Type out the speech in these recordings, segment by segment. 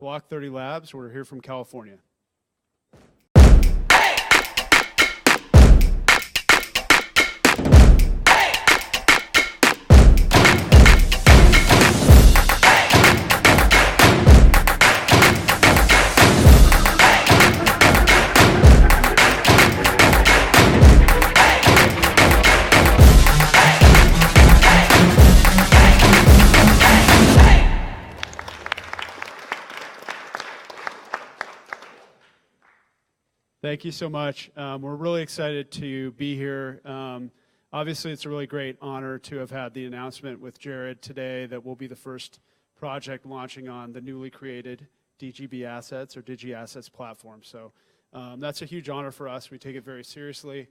Block 30 Labs, we're here from California. Thank you so much. We're really excited to be here. Obviously, it's a really great honor to have had the announcement with Jared today that we'll be the first project launching on the newly created DGB Assets or Digi Assets platform. So that's a huge honor for us. We take it very seriously.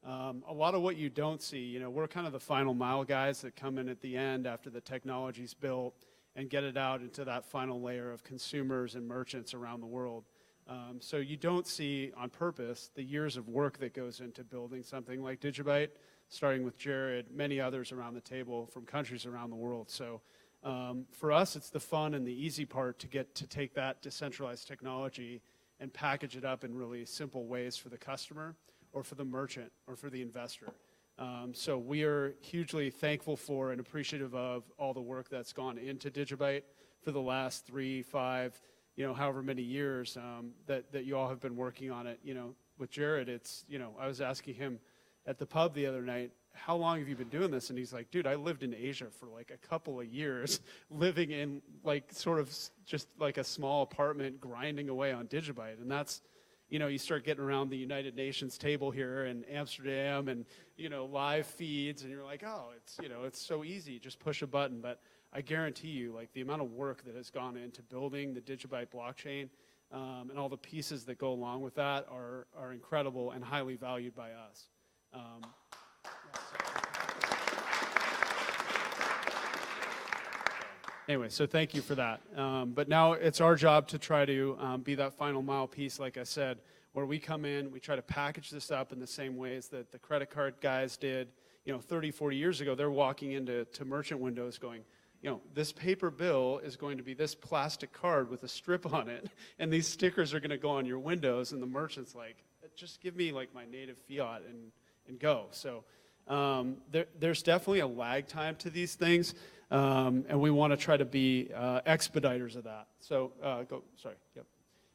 A lot of what you don't see, we're kind of the final mile guys that come in at the end after the technology's built and get it out into that final layer of consumers and merchants around the world. So you don't see on purpose the years of work that goes into building something like DigiByte, starting with Jared, many others around the table from countries around the world. So for us, it's the fun and the easy part to get to take that decentralized technology and package it up in really simple ways for the customer or for the merchant or for the investor. So we are hugely thankful for and appreciative of all the work that's gone into DigiByte for the last 3, 5, however many years that you all have been working on it. With Jared, it's, I was asking him at the pub the other night, how long have you been doing this? And he's like, dude, I lived in Asia for like a couple of years, living in like sort of just like a small apartment, grinding away on DigiByte. And that's, you start getting around the United Nations table here in Amsterdam and, live feeds, and you're like, oh, it's so easy, just push a button. But I guarantee you, like, the amount of work that has gone into building the DigiByte blockchain and all the pieces that go along with that are incredible and highly valued by us. Anyway, so thank you for that. But now it's our job to try to be that final mile piece, like I said, where we come in, we try to package this up in the same ways that the credit card guys did, 30, 40 years ago. They're walking into merchant windows going, this paper bill is going to be this plastic card with a strip on it, and these stickers are going to go on your windows, and the merchant's like, just give me like my native fiat and go. So there's definitely a lag time to these things, and we want to try to be expediters of that. So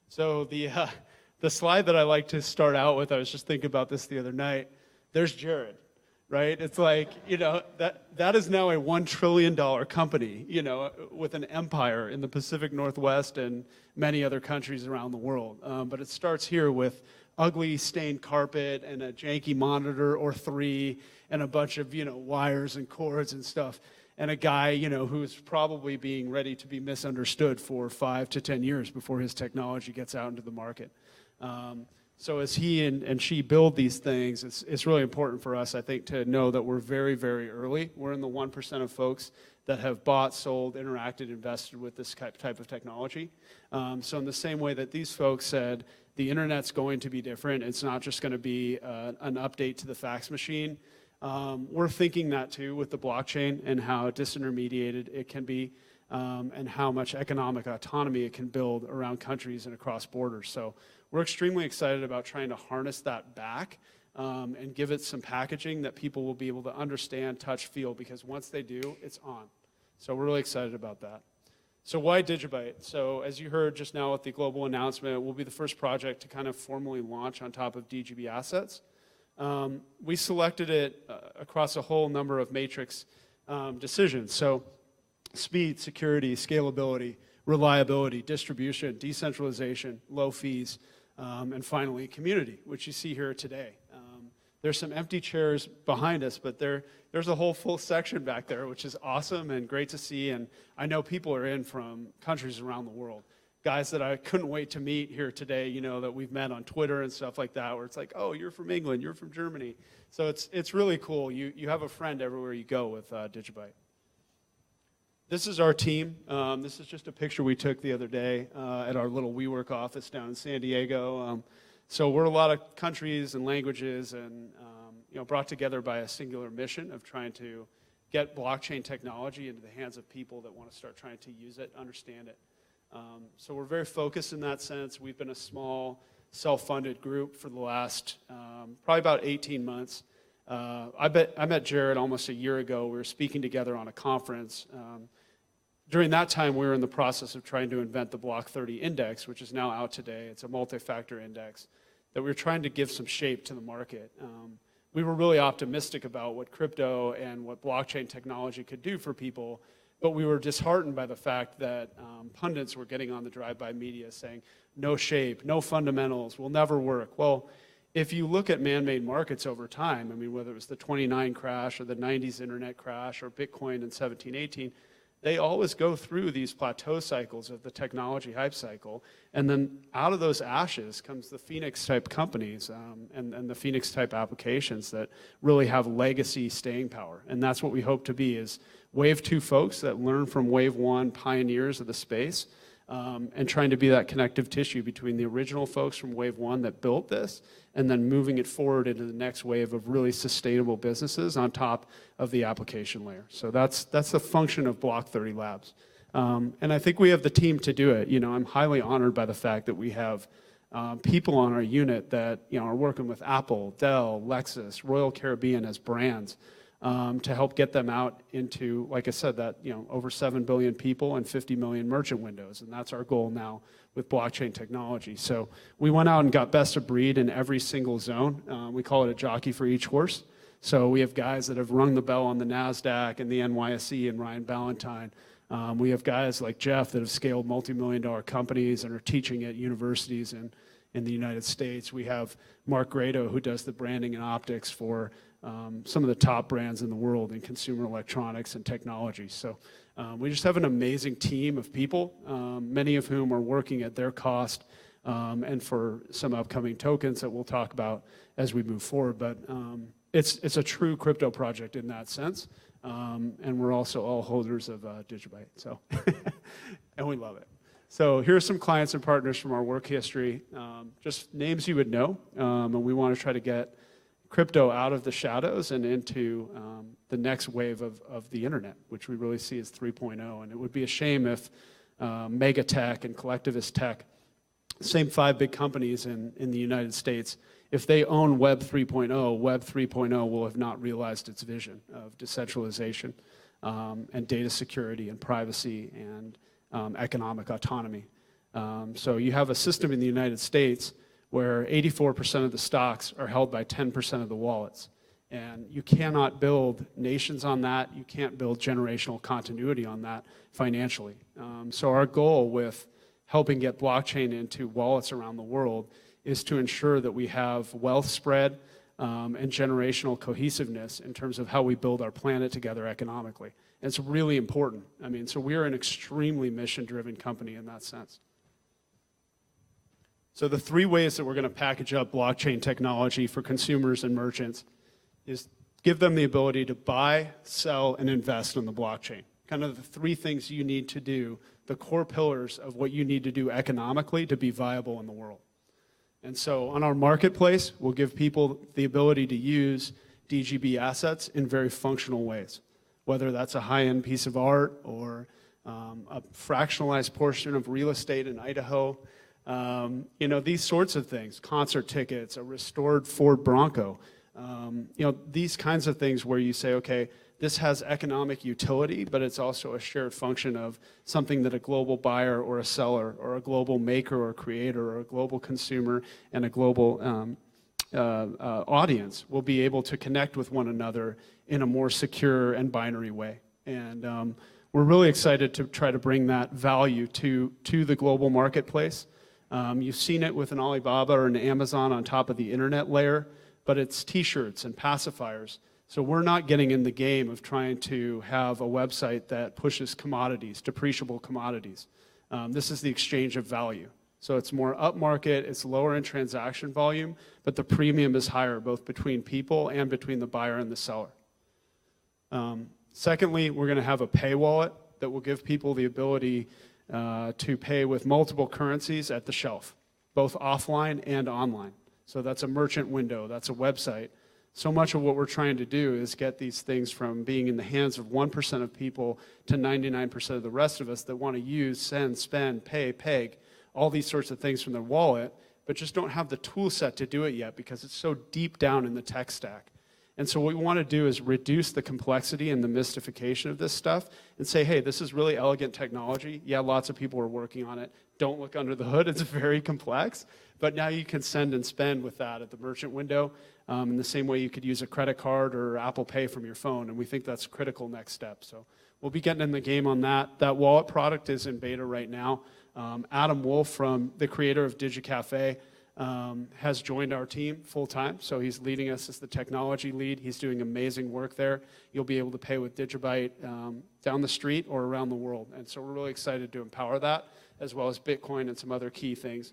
So the slide that I like to start out with, I was just thinking about this the other night. There's Jared. Right? It's like, that is now a $1 trillion company, with an empire in the Pacific Northwest and many other countries around the world. But it starts here with ugly stained carpet and a janky monitor or 3 and a bunch of, wires and cords and stuff. And a guy, who's probably being ready to be misunderstood for 5 to 10 years before his technology gets out into the market. So as he and she build these things, it's really important for us, I think, to know that we're very, very early. We're in the 1% of folks that have bought, sold, interacted, invested with this type of technology. So in the same way that these folks said, the internet's going to be different, it's not just going to be an update to the fax machine. We're thinking that too with the blockchain and how disintermediated it can be, and how much economic autonomy it can build around countries and across borders. So we're extremely excited about trying to harness that back and give it some packaging that people will be able to understand, touch, feel, because once they do, it's on. So we're really excited about that. So why DigiByte? So as you heard just now with the global announcement, we'll be the first project to kind of formally launch on top of DGB Assets. We selected it across a whole number of matrix decisions. So speed, security, scalability, reliability, distribution, decentralization, low fees, and finally community, which you see here today. There's some empty chairs behind us, but there's a whole full section back there, which is awesome and great to see. And I know people are in from countries around the world. Guys that I couldn't wait to meet here today, that we've met on Twitter and stuff like that, where it's like, oh, you're from England, you're from Germany. So it's really cool. You have a friend everywhere you go with DigiByte. This is our team. This is just a picture we took the other day at our little WeWork office down in San Diego. So we're a lot of countries and languages and brought together by a singular mission of trying to get blockchain technology into the hands of people that want to start trying to use it, understand it. So we're very focused in that sense. We've been a small, self-funded group for the last probably about 18 months. I met Jared almost a year ago. We were speaking together on a conference. During that time, we were in the process of trying to invent the Block 30 index, which is now out today. It's a multi-factor index that we were trying to give some shape to the market. We were really optimistic about what crypto and what blockchain technology could do for people, but we were disheartened by the fact that pundits were getting on the drive-by media saying, no shape, no fundamentals, will never work. Well, if you look at man-made markets over time, I mean, whether it was the 29 crash or the 90s internet crash or Bitcoin in 1718, they always go through these plateau cycles of the technology hype cycle, and then out of those ashes comes the Phoenix-type companies and the Phoenix-type applications that really have legacy staying power. And that's what we hope to be, is Wave 2 folks that learn from Wave 1 pioneers of the space, and trying to be that connective tissue between the original folks from Wave 1 that built this, and then moving it forward into the next wave of really sustainable businesses on top of the application layer. So that's the function of Block 30 Labs. And I think we have the team to do it. You know, I'm highly honored by the fact that we have people on our unit that, you know, are working with Apple, Dell, Lexus, Royal Caribbean as brands, to help get them out into, like I said, that, you know, over 7 billion people and 50 million merchant windows. And that's our goal now with blockchain technology. So we went out and got best of breed in every single zone. We call it a jockey for each horse. So we have guys that have rung the bell on the NASDAQ and the NYSE and Ryan Ballantyne. We have guys like Jeff that have scaled multi-million-dollar companies and are teaching at universities in the United States. We have Mark Grado, who does the branding and optics for some of the top brands in the world in consumer electronics and technology. So we just have an amazing team of people, many of whom are working at their cost, and for some upcoming tokens that we'll talk about as we move forward. But it's a true crypto project in that sense, and we're also all holders of DigiByte, so and we love it. So here are some clients and partners from our work history, just names you would know, and we want to try to get crypto out of the shadows and into the next wave of the internet, which we really see as 3.0. And it would be a shame if mega tech and collectivist tech, same 5 big companies in the United States, if they own Web 3.0, Web 3.0 will have not realized its vision of decentralization and data security and privacy and economic autonomy. So you have a system in the United States where 84% of the stocks are held by 10% of the wallets. And you cannot build nations on that. You can't build generational continuity on that financially. So our goal with helping get blockchain into wallets around the world is to ensure that we have wealth spread and generational cohesiveness in terms of how we build our planet together economically. And it's really important. I mean, so we're an extremely mission-driven company in that sense. So the 3 ways that we're going to package up blockchain technology for consumers and merchants is give them the ability to buy, sell, and invest on the blockchain. Kind of the 3 things you need to do, the core pillars of what you need to do economically to be viable in the world. And so on our marketplace, we'll give people the ability to use DGB assets in very functional ways, whether that's a high-end piece of art or a fractionalized portion of real estate in Idaho. You know, these sorts of things, concert tickets, a restored Ford Bronco, you know, these kinds of things where you say, okay, this has economic utility, but it's also a shared function of something that a global buyer or a seller or a global maker or creator or a global consumer and a global audience will be able to connect with one another in a more secure and binary way. And we're really excited to try to bring that value to the global marketplace. You've seen it with an Alibaba or an Amazon on top of the internet layer, but it's t-shirts and pacifiers. So we're not getting in the game of trying to have a website that pushes commodities, depreciable commodities. This is the exchange of value. So it's more upmarket, it's lower in transaction volume, but the premium is higher both between people and between the buyer and the seller. Secondly, we're going to have a pay wallet that will give people the ability to pay with multiple currencies at the shelf, both offline and online. So that's a merchant window, that's a website. So much of what we're trying to do is get these things from being in the hands of 1% of people to 99% of the rest of us that want to use, send, spend, pay, peg, all these sorts of things from their wallet, but just don't have the tool set to do it yet because it's so deep down in the tech stack. And so what we want to do is reduce the complexity and the mystification of this stuff and say, hey, this is really elegant technology. Yeah, lots of people are working on it. Don't look under the hood. It's very complex. But now you can send and spend with that at the merchant window in the same way you could use a credit card or Apple Pay from your phone. And we think that's a critical next step. So we'll be getting in the game on that. That wallet product is in beta right now. Adam Wolf, the creator of DigiCafe, has joined our team full-time, so he's leading us as the technology lead. He's doing amazing work there. You'll be able to pay with DigiByte down the street or around the world, and so we're really excited to empower that, as well as Bitcoin and some other key things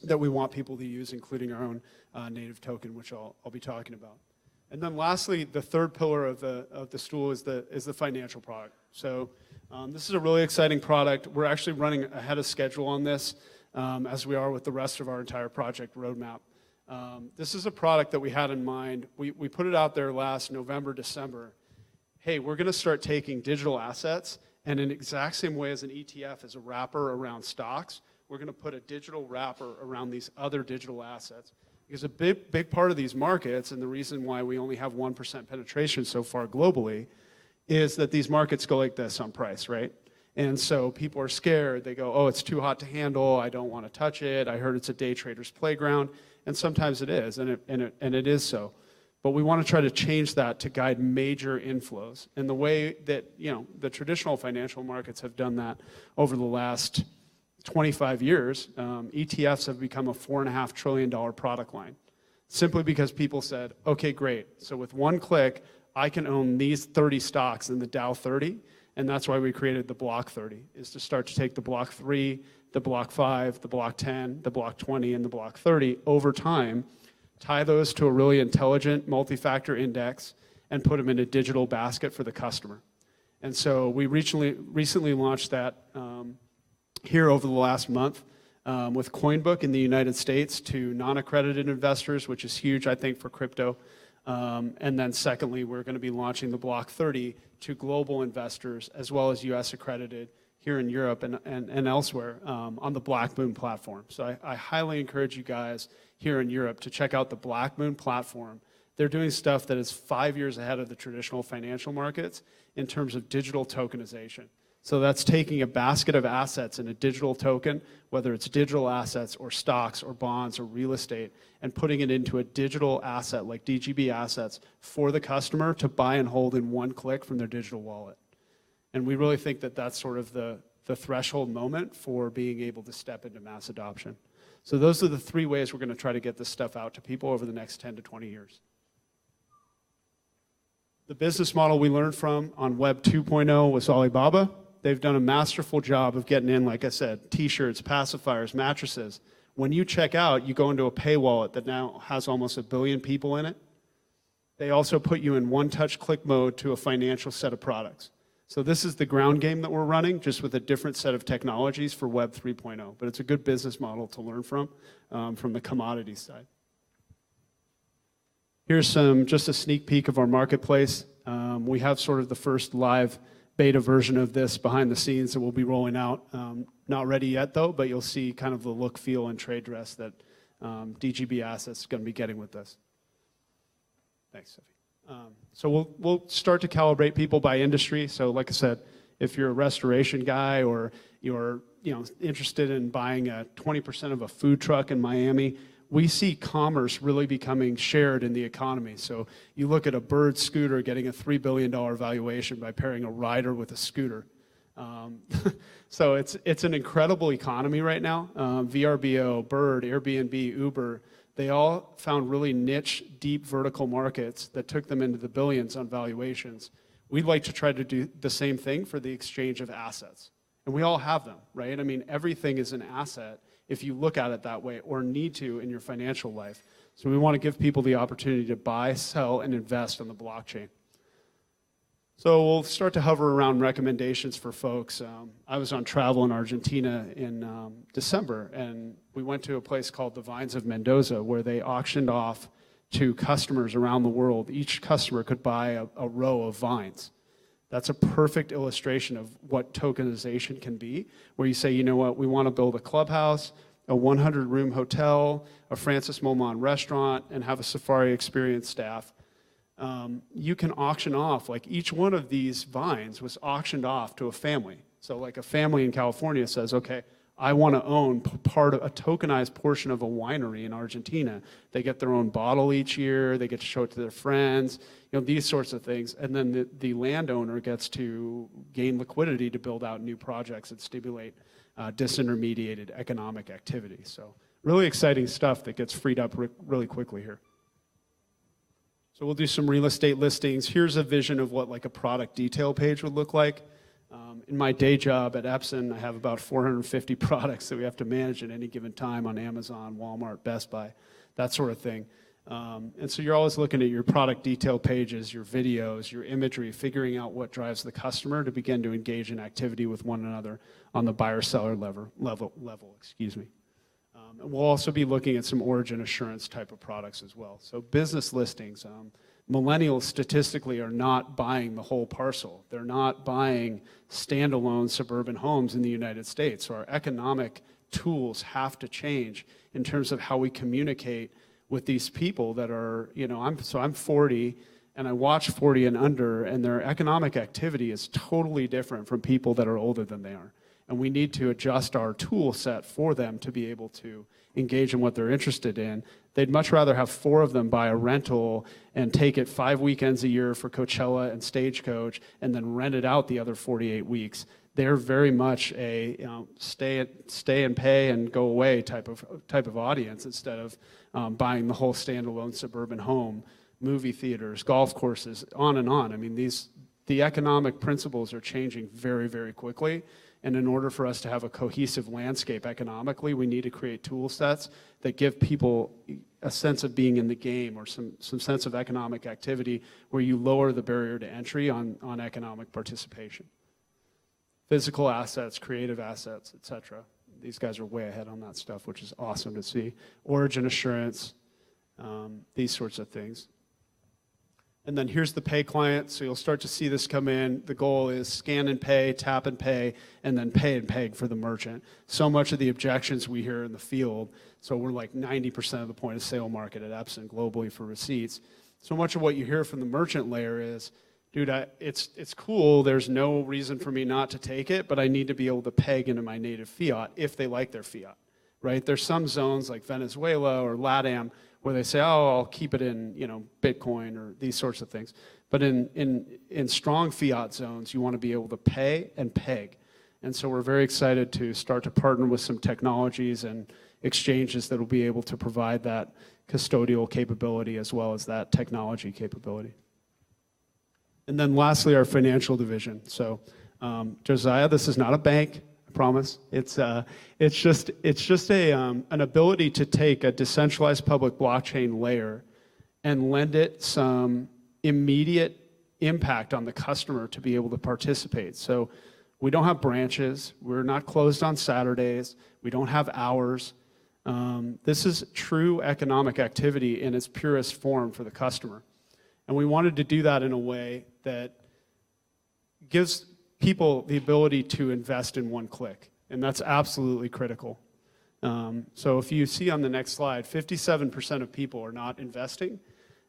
that we want people to use, including our own native token, which I'll be talking about. And then lastly, the third pillar of the stool is the financial product. So this is a really exciting product. We're actually running ahead of schedule on this, as we are with the rest of our entire project roadmap. This is a product that we had in mind. We put it out there last November, December. Hey, we're going to start taking digital assets, and in the exact same way as an ETF is a wrapper around stocks, we're going to put a digital wrapper around these other digital assets. Because a big part of these markets, and the reason why we only have 1% penetration so far globally, is that these markets go like this on price, right? And so people are scared. They go, oh, it's too hot to handle. I don't want to touch it. I heard it's a day trader's playground. And sometimes it is, and it is so. But we want to try to change that to guide major inflows. And the way that the traditional financial markets have done that over the last 25 years, ETFs have become a $4.5 trillion product line. Simply because people said, okay, great. So with one click, I can own these 30 stocks in the Dow 30. And that's why we created the Block 30, is to start to take the Block 3, the Block 5, the Block 10, the Block 20, and the Block 30 over time, tie those to a really intelligent multi-factor index, and put them in a digital basket for the customer. And so we recently launched that here over the last month with Coinbook in the United States to non-accredited investors, which is huge, I think, for crypto. And then secondly, we're going to be launching the Block 30 to global investors, as well as US accredited here in Europe and elsewhere on the Black Moon platform. So I highly encourage you guys here in Europe to check out the Black Moon platform. They're doing stuff that is 5 years ahead of the traditional financial markets in terms of digital tokenization. So that's taking a basket of assets in a digital token, whether it's digital assets or stocks or bonds or real estate, and putting it into a digital asset like DGB assets for the customer to buy and hold in one click from their digital wallet. And we really think that that's sort of the threshold moment for being able to step into mass adoption. So those are the three ways we're going to try to get this stuff out to people over the next 10 to 20 years. The business model we learned from on Web 2.0 was Alibaba. They've done a masterful job of getting in, like I said, t-shirts, pacifiers, mattresses. When you check out, you go into a pay wallet that now has almost 1 billion people in it. They also put you in one-touch click mode to a financial set of products. So this is the ground game that we're running, just with a different set of technologies for Web 3.0. But it's a good business model to learn from the commodities side. Here's just a sneak peek of our marketplace. We have sort of the first live beta version of this behind the scenes that we'll be rolling out. Not ready yet, though, but you'll see kind of the look, feel, and trade dress that DGB Assets is going to be getting with this. Thanks, Sophie. So we'll start to calibrate people by industry. So like I said, if you're a restoration guy or you're interested in buying 20% of a food truck in Miami, we see commerce really becoming shared in the economy. So you look at a Bird scooter getting a $3 billion valuation by pairing a rider with a scooter. So it's an incredible economy right now. VRBO, Bird, Airbnb, Uber, they all found really niche, deep vertical markets that took them into the billions on valuations. We'd like to try to do the same thing for the exchange of assets. And we all have them, right? I mean, everything is an asset if you look at it that way, or need to in your financial life. So we want to give people the opportunity to buy, sell, and invest on the blockchain. So we'll start to hover around recommendations for folks. I was on travel in Argentina in December, and we went to a place called the Vines of Mendoza, where they auctioned off to customers around the world. Each customer could buy a row of vines. That's a perfect illustration of what tokenization can be, where you say, you know what, we want to build a clubhouse, a 100-room hotel, a Francis Momon restaurant, and have a Safari Experience staff. You can auction off, like each one of these vines was auctioned off to a family. So like a family in California says, okay, I want to own part of a tokenized portion of a winery in Argentina. They get their own bottle each year. They get to show it to their friends, you know, these sorts of things. And then the landowner gets to gain liquidity to build out new projects and stimulate disintermediated economic activity. So really exciting stuff that gets freed up really quickly here. So we'll do some real estate listings. Here's a vision of what like a product detail page would look like. In my day job at Epson, I have about 450 products that we have to manage at any given time on Amazon, Walmart, Best Buy, that sort of thing. And so you're always looking at your product detail pages, your videos, your imagery, figuring out what drives the customer to begin to engage in activity with one another on the buyer-seller level. And we'll also be looking at some origin assurance type of products as well. So business listings. Millennials statistically are not buying the whole parcel. They're not buying standalone suburban homes in the United States. So our economic tools have to change in terms of how we communicate with these people that are, you know, I'm 40 and I watch 40 and under, and their economic activity is totally different from people that are older than they are. And we need to adjust our tool set for them to be able to engage in what they're interested in. They'd much rather have 4 of them buy a rental and take it 5 weekends a year for Coachella and Stagecoach and then rent it out the other 48 weeks. They're very much a stay and pay and go away type of audience instead of buying the whole standalone suburban home, movie theaters, golf courses, on and on. I mean, the economic principles are changing very, very quickly. And in order for us to have a cohesive landscape economically, we need to create tool sets that give people a sense of being in the game or some sense of economic activity where you lower the barrier to entry on economic participation. Physical assets, creative assets, et cetera. These guys are way ahead on that stuff, which is awesome to see. Origin assurance, these sorts of things. And then here's the pay client, so you'll start to see this come in. The goal is scan and pay, tap and pay, and then pay and peg for the merchant. So much of the objections we hear in the field, so we're like 90% of the point of sale market at Epson globally for receipts. So much of what you hear from the merchant layer is, dude, it's cool, there's no reason for me not to take it, but I need to be able to peg into my native fiat if they like their fiat, right? There's some zones like Venezuela or LATAM where they say, oh, I'll keep it in, you know, Bitcoin or these sorts of things. But in strong fiat zones, you want to be able to pay and peg. And so we're very excited to start to partner with some technologies and exchanges that will be able to provide that custodial capability as well as that technology capability. And then lastly, our financial division. So Josiah, this is not a bank. Promise. It's just an ability to take a decentralized public blockchain layer and lend it some immediate impact on the customer to be able to participate. So we don't have branches. We're not closed on Saturdays. We don't have hours. This is true economic activity in its purest form for the customer. And we wanted to do that in a way that gives people the ability to invest in one click, and that's absolutely critical. So if you see on the next slide, 57% of people are not investing,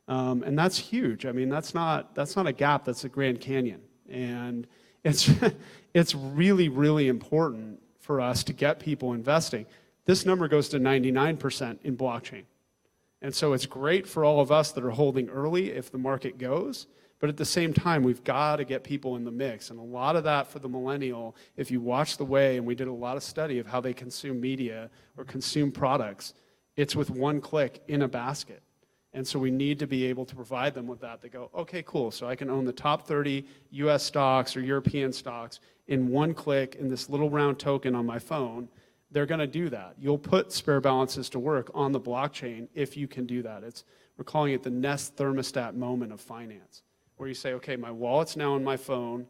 and that's huge. I mean, that's not a gap, that's a Grand Canyon, and it's really, really important for us to get people investing. This number goes to 99% in blockchain, and so it's great for all of us that are holding early if the market goes. But at the same time, we've got to get people in the mix. And a lot of that for the millennial, if you watch the way, and we did a lot of study of how they consume media or consume products, it's with one click in a basket. And so we need to be able to provide them with that. They go, okay, cool, so I can own the top 30 US stocks or European stocks in one click in this little round token on my phone. They're going to do that. You'll put spare balances to work on the blockchain if you can do that. We're calling it the Nest thermostat moment of finance, where you say, okay, my wallet's now on my phone.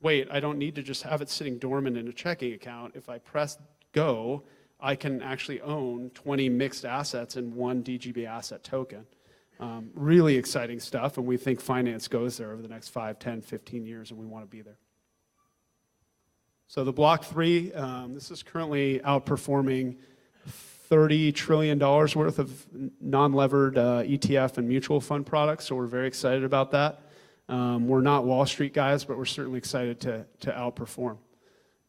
Wait, I don't need to just have it sitting dormant in a checking account. If I press go, I can actually own 20 mixed assets in one DigiByte asset token. Really exciting stuff, and we think finance goes there over the next 5, 10, 15 years, and we want to be there. So the Block 3, this is currently outperforming $30 trillion worth of non-levered ETF and mutual fund products, so we're very excited about that. We're not Wall Street guys, but we're certainly excited to outperform.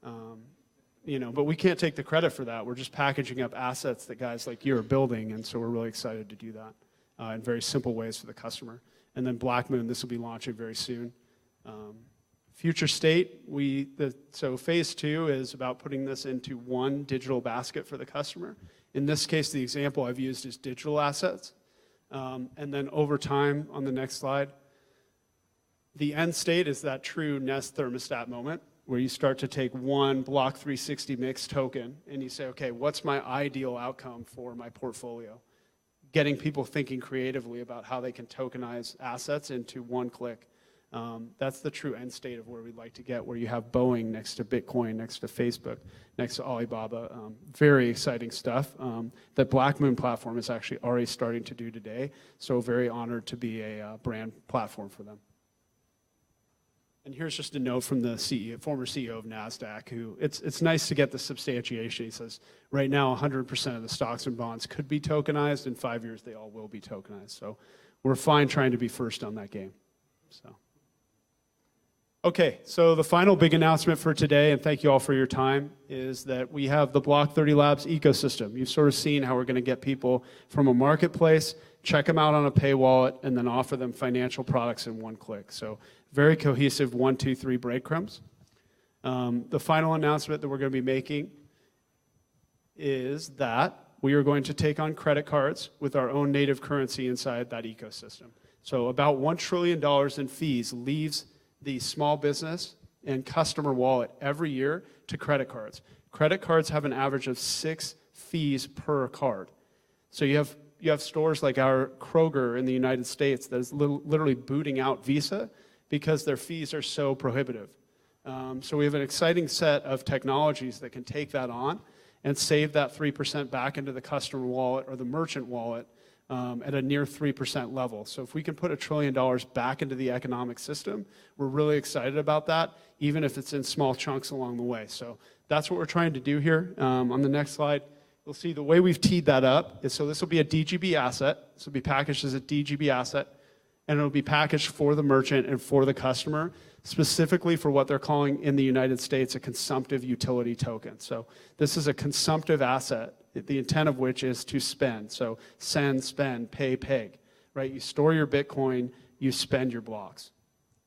But we can't take the credit for that. We're just packaging up assets that guys like you are building, and so we're really excited to do that in very simple ways for the customer. And then Black Moon, this will be launching very soon. Future state, so phase 2 is about putting this into one digital basket for the customer. In this case, the example I've used is digital assets. And then over time, on the next slide, the end state is that true Nest thermostat moment where you start to take one Block 360 Mix token and you say, okay, what's my ideal outcome for my portfolio? Getting people thinking creatively about how they can tokenize assets into one click. That's the true end state of where we'd like to get, where you have Boeing next to Bitcoin, next to Facebook, next to Alibaba. Very exciting stuff that Black Moon platform is actually already starting to do today. So very honored to be a brand platform for them. And here's just a note from the former CEO of NASDAQ, who it's nice to get the substantiation. He says, right now 100% of the stocks and bonds could be tokenized. In 5 years, they all will be tokenized. So we're fine trying to be first on that game. So. Okay, so the final big announcement for today, and thank you all for your time, is that we have the Block 30 Labs ecosystem. You've sort of seen how we're going to get people from a marketplace, check them out on a pay wallet, and then offer them financial products in one click. So very cohesive 1, 2, 3 breadcrumbs. The final announcement that we're going to be making is that we are going to take on credit cards with our own native currency inside that ecosystem. So about $1 trillion in fees leaves the small business and customer wallet every year to credit cards. Credit cards have an average of 6 fees per card. So you have stores like our Kroger in the United States that is literally booting out Visa because their fees are so prohibitive. So we have an exciting set of technologies that can take that on and save that 3% back into the customer wallet or the merchant wallet at a near 3% level. So if we can put $1 trillion back into the economic system, we're really excited about that, even if it's in small chunks along the way. So that's what we're trying to do here. On the next slide, you'll see the way we've teed that up is, so this will be a DGB asset. This will be packaged as a DGB asset, and it'll be packaged for the merchant and for the customer, specifically for what they're calling in the United States a consumptive utility token. So this is a consumptive asset, the intent of which is to spend. So send, spend, pay, peg, right? You store your Bitcoin, you spend your blocks.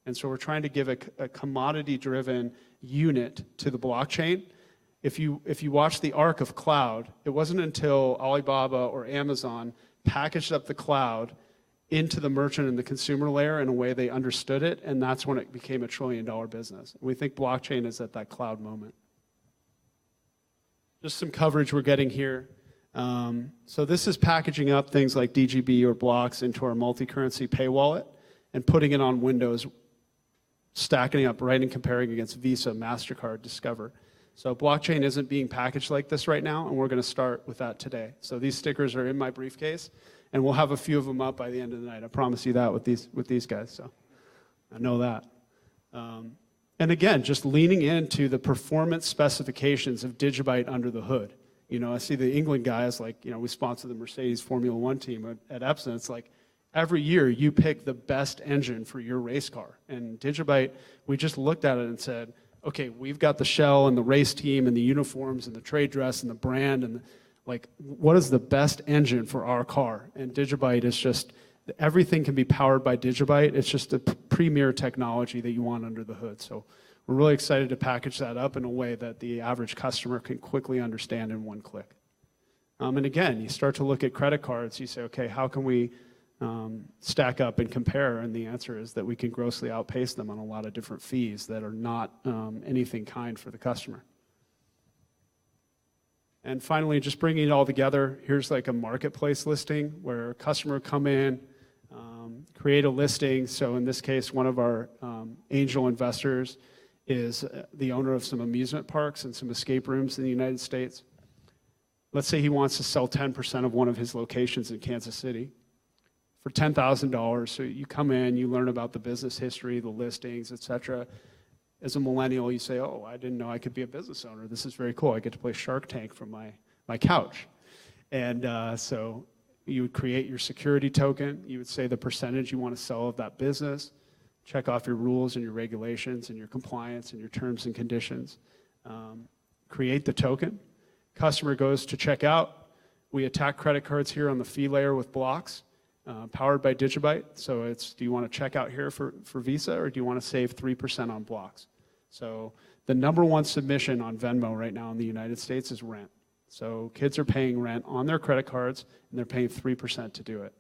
And so we're trying to give a commodity-driven unit to the blockchain. If you watch the arc of cloud, it wasn't until Alibaba or Amazon packaged up the cloud into the merchant and the consumer layer in a way they understood it, and that's when it became $1 trillion business. We think blockchain is at that cloud moment. Just some coverage we're getting here. So this is packaging up things like DGB or blocks into our multi-currency pay wallet and putting it on Windows, stacking it up right and comparing against Visa, MasterCard, Discover. So blockchain isn't being packaged like this right now, and we're going to start with that today. So these stickers are in my briefcase, and we'll have a few of them up by the end of the night. I promise you that with these guys. So I know that. And again, just leaning into the performance specifications of DigiByte under the hood. You know, I see the England guys, like, you know, we sponsor the Mercedes Formula One team at Epson. It's like every year you pick the best engine for your race car. And DigiByte, we just looked at it and said, okay, we've got the shell and the race team and the uniforms and the trade dress and the brand and like, what is the best engine for our car? And DigiByte is just, everything can be powered by DigiByte. It's just a premier technology that you want under the hood. So we're really excited to package that up in a way that the average customer can quickly understand in one click. And again, you start to look at credit cards. You say, okay, how can we stack up and compare? And the answer is that we can grossly outpace them on a lot of different fees that are not anything kind for the customer. And finally, just bringing it all together, here's like a marketplace listing where a customer come in, create a listing. So in this case, one of our angel investors is the owner of some amusement parks and some escape rooms in the United States. Let's say he wants to sell 10% of one of his locations in Kansas City. for $10,000. So you come in, you learn about the business history, the listings, et cetera. As a millennial, you say, oh, I didn't know I could be a business owner. This is very cool. I get to play Shark Tank from my couch. And so you would create your security token. You would say the percentage you want to sell of that business, check off your rules and your regulations and your compliance and your terms and conditions. Create the token. Customer goes to check out. We attack credit cards here on the fee layer with blocks, powered by DigiByte. So it's, do you want to check out here for Visa, or do you want to save 3% on blocks? So the #1 submission on Venmo right now in the United States is rent. So kids are paying rent on their credit cards, and they're paying 3% to do it.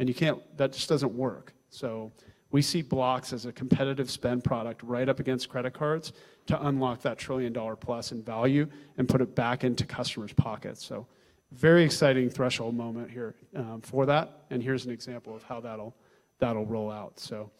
And you can't, that just doesn't work. So we see blocks as a competitive spend product right up against credit cards to unlock that $1 trillion plus in value and put it back into customers' pockets. So very exciting threshold moment here for that. And here's an example of how that'll roll out. So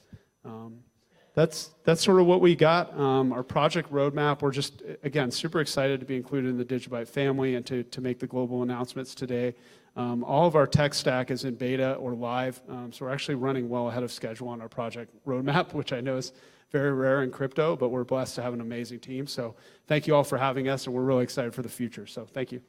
that's sort of what we got. Our project roadmap, we're just, again, super excited to be included in the DigiByte family and to make the global announcements today. All of our tech stack is in beta or live, so we're actually running well ahead of schedule on our project roadmap, which I know is very rare in crypto, but we're blessed to have an amazing team. So thank you all for having us, and we're really excited for the future. So thank you.